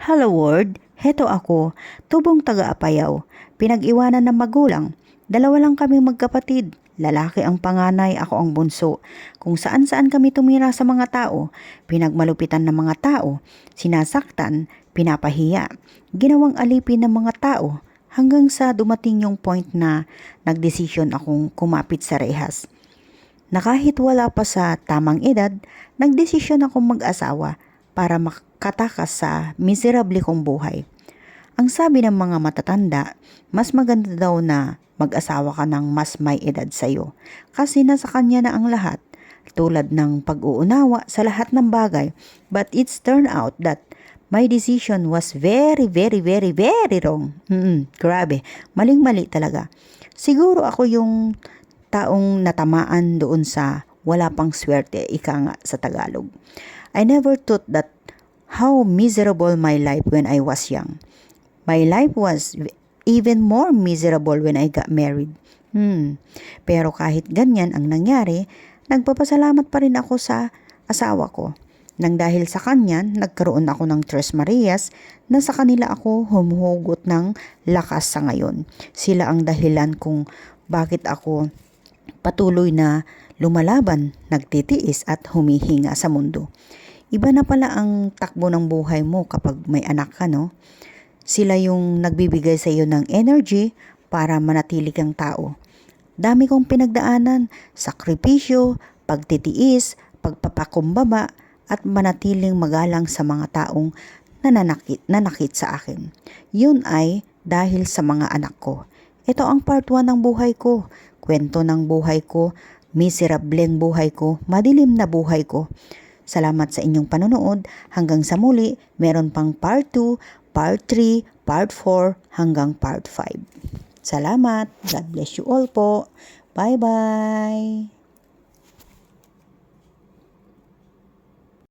Hello world, heto ako, tubong taga-Apayaw, pinag-iwanan ng magulang. Dalawa lang kami magkapatid, lalaki ang panganay, ako ang bunso. Kung saan-saan kami tumira sa mga tao, pinagmalupitan ng mga tao, sinasaktan, pinapahiya, ginawang alipin ng mga tao, hanggang sa dumating yung point na nagdesisyon akong kumapit sa rehas. Na kahit wala pa sa tamang edad, nagdesisyon akong mag-asawa para makatakas sa miserable kong buhay. Ang sabi ng mga matatanda, mas maganda daw na mag-asawa ka ng mas may edad sa'yo kasi nasa kanya na ang lahat, tulad ng pag-uunawa sa lahat ng bagay. But it's turned out that my decision was very, very, very, very wrong. Grabe, maling-mali talaga. Siguro ako yung taong natamaan doon sa wala pang swerte, ika nga sa Tagalog. I never thought that how miserable my life when I was young. My life was even more miserable when I got married. Pero kahit ganyan ang nangyari, nagpapasalamat pa rin ako sa asawa ko. Nang dahil sa kanya, nagkaroon ako ng Tres Marias na sa kanila ako humuhugot ng lakas sa ngayon. Sila ang dahilan kung bakit ako patuloy na lumalaban, nagtitiis at humihinga sa mundo. Iba na pala ang takbo ng buhay mo kapag may anak ka, no? Sila yung nagbibigay sa iyo ng energy para manatili kang tao. Dami kong pinagdaanan, sakripisyo, pagtitiis, pagpapakumbaba at manatiling magalang sa mga taong nanakit sa akin. Yun ay dahil sa mga anak ko. Ito ang part 1 ng buhay ko. Kwento ng buhay ko, miserableng buhay ko, madilim na buhay ko. Salamat sa inyong panonood. Hanggang sa muli, meron pang part 2, part 3, part 4, hanggang part 5. Salamat. God bless you all po. Bye-bye.